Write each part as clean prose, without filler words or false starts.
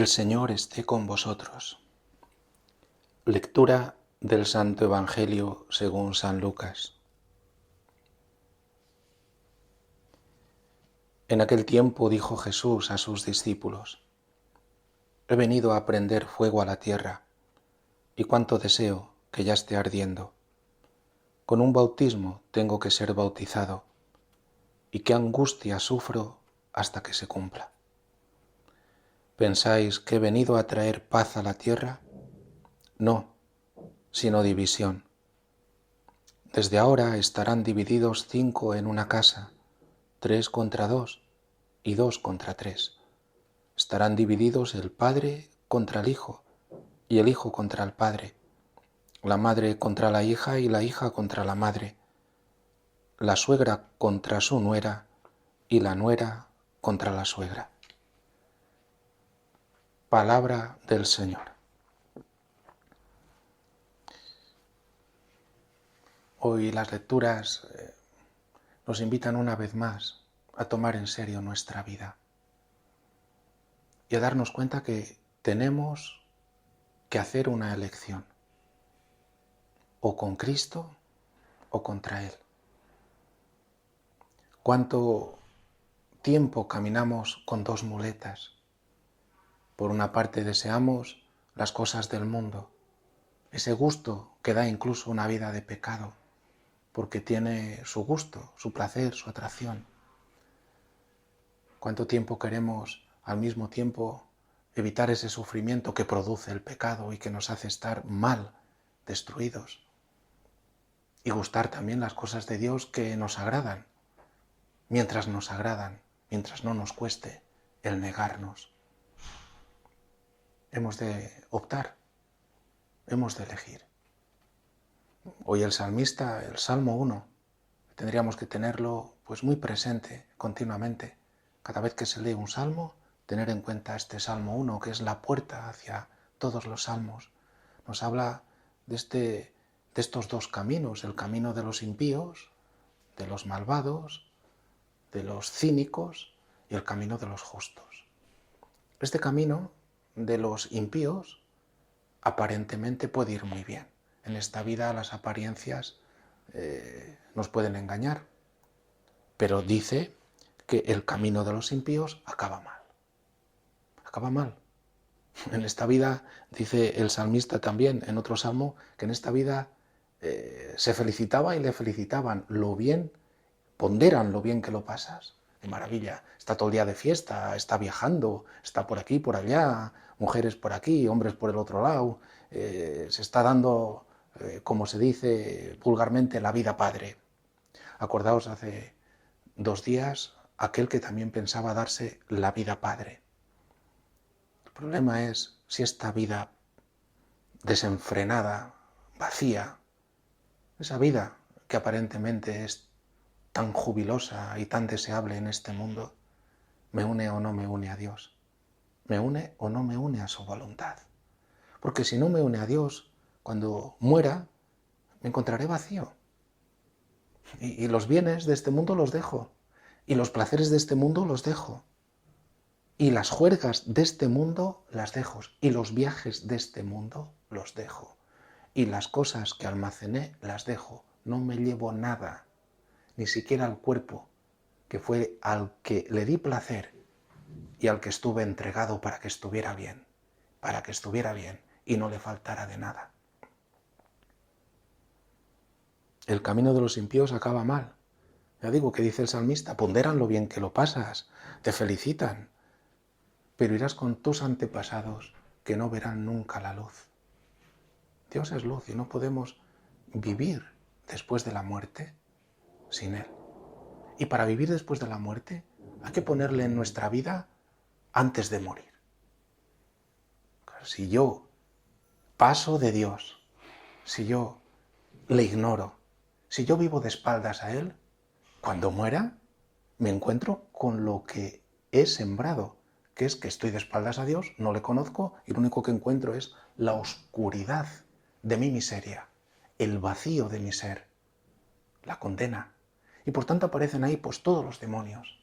El Señor esté con vosotros. Lectura del Santo Evangelio según San Lucas. En aquel tiempo dijo Jesús a sus discípulos: He venido a prender fuego a la tierra, y cuánto deseo que ya esté ardiendo. Con un bautismo tengo que ser bautizado, y qué angustia sufro hasta que se cumpla. ¿Pensáis que he venido a traer paz a la tierra? No, sino división. Desde ahora estarán divididos 5 en una casa, 3 contra 2 y 2 contra 3. Estarán divididos el padre contra el hijo y el hijo contra el padre, la madre contra la hija y la hija contra la madre, la suegra contra su nuera y la nuera contra la suegra. Palabra del Señor. Hoy las lecturas nos invitan una vez más a tomar en serio nuestra vida y a darnos cuenta que tenemos que hacer una elección, o con Cristo o contra Él. ¿Cuánto tiempo caminamos con dos muletas? Por una parte deseamos las cosas del mundo, ese gusto que da incluso una vida de pecado, porque tiene su gusto, su placer, su atracción. ¿Cuánto tiempo queremos al mismo tiempo evitar ese sufrimiento que produce el pecado y que nos hace estar mal, destruidos? Y gustar también las cosas de Dios que nos agradan, mientras nos agradan, mientras no nos cueste el negarnos. Hemos de optar, hemos de elegir. Hoy el salmista, el Salmo 1, tendríamos que tenerlo pues muy presente continuamente. Cada vez que se lee un salmo, tener en cuenta este Salmo 1, que es la puerta hacia todos los salmos. Nos habla de estos dos caminos, el camino de los impíos, de los malvados, de los cínicos y el camino de los justos. Este camino de los impíos aparentemente puede ir muy bien. En esta vida las apariencias nos pueden engañar, pero dice que el camino de los impíos acaba mal. Acaba mal. En esta vida, dice el salmista también en otro salmo, que en esta vida se felicitaba y le felicitaban lo bien, ponderan lo bien que lo pasas. ¡Qué maravilla! Está todo el día de fiesta, está viajando, está por aquí, por allá, mujeres por aquí, hombres por el otro lado. Se está dando, como se dice vulgarmente, la vida padre. Acordaos hace 2 días aquel que también pensaba darse la vida padre. El problema es si esta vida desenfrenada, vacía, esa vida que aparentemente es tan jubilosa y tan deseable en este mundo, me une o no me une a Dios, me une o no me une a su voluntad. Porque si no me une a Dios, cuando muera, me encontraré vacío. Y los bienes de este mundo los dejo, y los placeres de este mundo los dejo, y las juergas de este mundo las dejo, y los viajes de este mundo los dejo, y las cosas que almacené las dejo. No me llevo nada, ni siquiera el cuerpo, que fue al que le di placer y al que estuve entregado para que estuviera bien, y no le faltara de nada. El camino de los impíos acaba mal. Ya digo, que dice el salmista, ponderan lo bien que lo pasas, te felicitan, pero irás con tus antepasados que no verán nunca la luz. Dios es luz y no podemos vivir después de la muerte sin Él. Y para vivir después de la muerte hay que ponerle en nuestra vida antes de morir. Si yo paso de Dios, si yo le ignoro, si yo vivo de espaldas a Él, cuando muera me encuentro con lo que he sembrado, que es que estoy de espaldas a Dios, no le conozco y lo único que encuentro es la oscuridad de mi miseria, el vacío de mi ser, la condena. Y por tanto aparecen ahí pues todos los demonios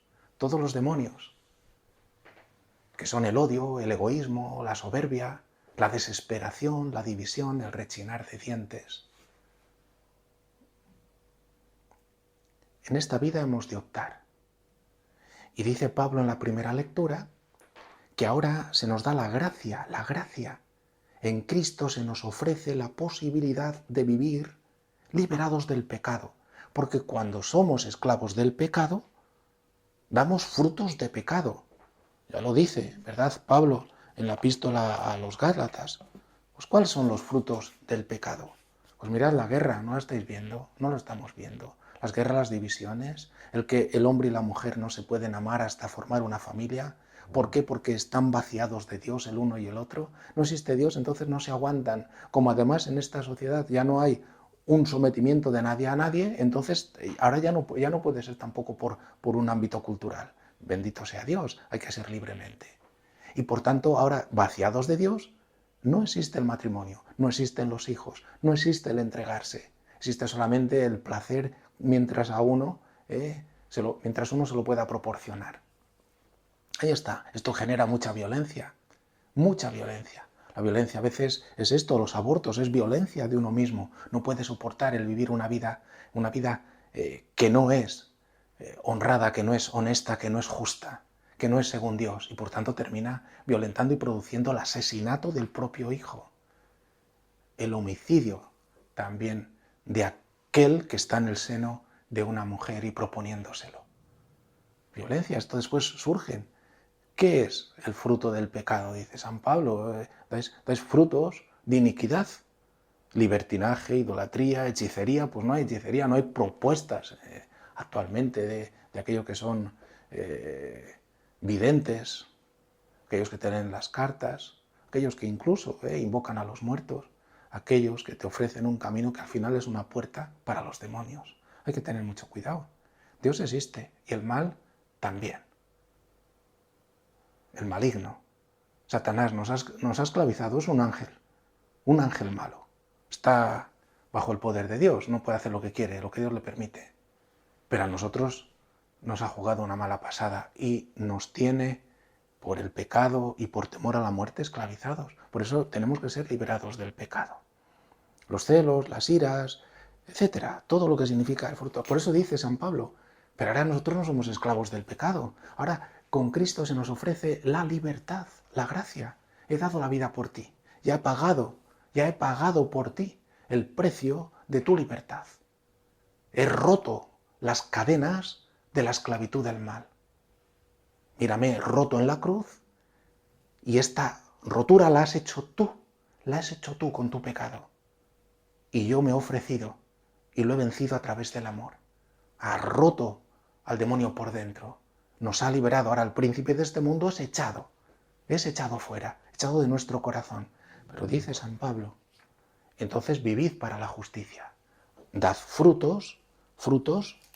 que son el odio, el egoísmo, la soberbia, la desesperación, la división, el rechinar de dientes. En esta vida hemos de optar. Y dice Pablo en la primera lectura que ahora se nos da la gracia. En Cristo se nos ofrece la posibilidad de vivir liberados del pecado, porque cuando somos esclavos del pecado, damos frutos de pecado. Ya lo dice, ¿verdad, Pablo, en la epístola a los Gálatas? Pues ¿cuáles son los frutos del pecado? Pues mirad la guerra, ¿no la estáis viendo? No lo estamos viendo. Las guerras, las divisiones, el que el hombre y la mujer no se pueden amar hasta formar una familia. ¿Por qué? Porque están vaciados de Dios el uno y el otro. No existe Dios, entonces no se aguantan. Como además en esta sociedad ya no hay un sometimiento de nadie a nadie, entonces ahora ya no puede ser tampoco por un ámbito cultural. Bendito sea Dios, hay que ser libremente. Y por tanto, ahora, vaciados de Dios, no existe el matrimonio, no existen los hijos, no existe el entregarse. Existe solamente el placer mientras uno se lo pueda proporcionar. Ahí está, esto genera mucha violencia, mucha violencia. La violencia a veces es esto, los abortos, es violencia de uno mismo. No puede soportar el vivir una vida que no es honrada, que no es honesta, que no es justa, que no es según Dios, y por tanto termina violentando y produciendo el asesinato del propio hijo. El homicidio también de aquel que está en el seno de una mujer y proponiéndoselo. Violencia, esto después surge. ¿Qué es el fruto del pecado? Dice San Pablo, dais frutos de iniquidad. Libertinaje, idolatría, hechicería. Pues no hay hechicería, no hay propuestas actualmente de aquellos que son videntes, aquellos que tienen las cartas, aquellos que incluso invocan a los muertos, aquellos que te ofrecen un camino que al final es una puerta para los demonios. Hay que tener mucho cuidado. Dios existe y el mal también. El maligno. Satanás nos ha esclavizado, es un ángel malo. Está bajo el poder de Dios, no puede hacer lo que quiere, lo que Dios le permite. Pero a nosotros nos ha jugado una mala pasada y nos tiene, por el pecado y por temor a la muerte, esclavizados. Por eso tenemos que ser liberados del pecado. Los celos, las iras, etcétera, todo lo que significa el fruto. Por eso dice San Pablo, pero ahora nosotros no somos esclavos del pecado. Ahora con Cristo se nos ofrece la libertad, la gracia. He dado la vida por ti, ya he pagado por ti el precio de tu libertad. He roto las cadenas de la esclavitud del mal. Mírame, roto en la cruz, y esta rotura la has hecho tú con tu pecado. Y yo me he ofrecido y lo he vencido a través del amor. Ha roto al demonio por dentro. Nos ha liberado. Ahora el príncipe de este mundo es echado fuera, echado de nuestro corazón. Pero dice San Pablo, entonces vivid para la justicia. Dad frutos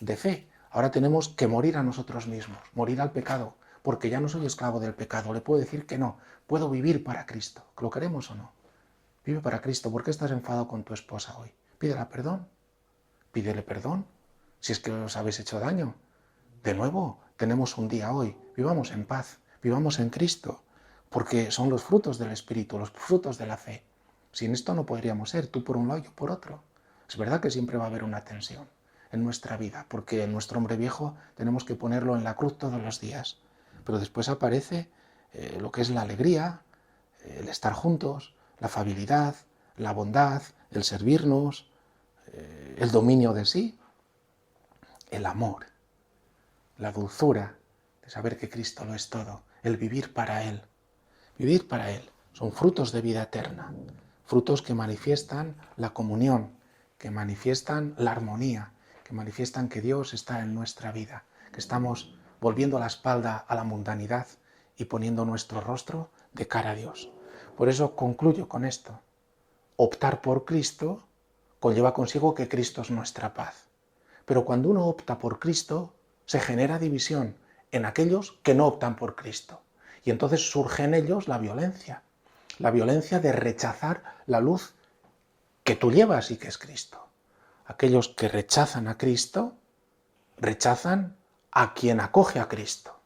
de fe. Ahora tenemos que morir a nosotros mismos, morir al pecado, porque ya no soy esclavo del pecado. Le puedo decir que no, puedo vivir para Cristo. ¿Lo queremos o no? Vive para Cristo. ¿Por qué estás enfadado con tu esposa hoy? Pídele perdón. Pídele perdón si es que os habéis hecho daño. De nuevo, tenemos un día hoy. Vivamos en paz, vivamos en Cristo, porque son los frutos del Espíritu, los frutos de la fe. Sin esto no podríamos ser, tú por un lado y yo por otro. Es verdad que siempre va a haber una tensión en nuestra vida, porque en nuestro hombre viejo tenemos que ponerlo en la cruz todos los días. Pero después aparece lo que es la alegría, el estar juntos, la afabilidad, la bondad, el servirnos, el dominio de sí, el amor, la dulzura de saber que Cristo lo es todo, el vivir para Él. Vivir para Él son frutos de vida eterna, frutos que manifiestan la comunión, que manifiestan la armonía, que manifiestan que Dios está en nuestra vida, que estamos volviendo la espalda a la mundanidad y poniendo nuestro rostro de cara a Dios. Por eso concluyo con esto. Optar por Cristo conlleva consigo que Cristo es nuestra paz. Pero cuando uno opta por Cristo, se genera división en aquellos que no optan por Cristo. Y entonces surge en ellos la violencia de rechazar la luz que tú llevas y que es Cristo. Aquellos que rechazan a Cristo, rechazan a quien acoge a Cristo.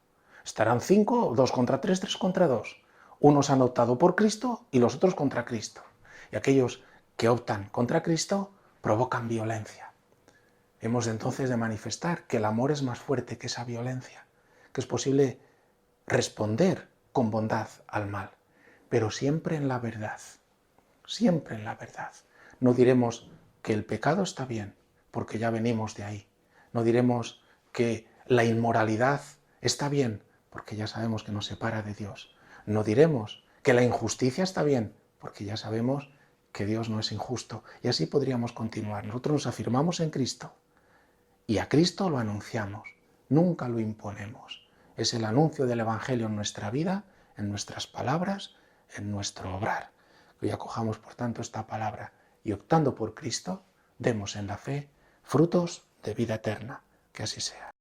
Estarán 5, 2 contra 3, 3 contra 2. Unos han optado por Cristo y los otros contra Cristo. Y aquellos que optan contra Cristo provocan violencia. Hemos entonces de manifestar que el amor es más fuerte que esa violencia, que es posible responder con bondad al mal, pero siempre en la verdad, siempre en la verdad. No diremos que el pecado está bien, porque ya venimos de ahí. No diremos que la inmoralidad está bien, porque ya sabemos que nos separa de Dios. No diremos que la injusticia está bien, porque ya sabemos que Dios no es injusto. Y así podríamos continuar. Nosotros nos afirmamos en Cristo y a Cristo lo anunciamos, nunca lo imponemos. Es el anuncio del Evangelio en nuestra vida, en nuestras palabras, en nuestro obrar. Que hoy acojamos, por tanto, esta palabra y optando por Cristo, demos en la fe frutos de vida eterna. Que así sea.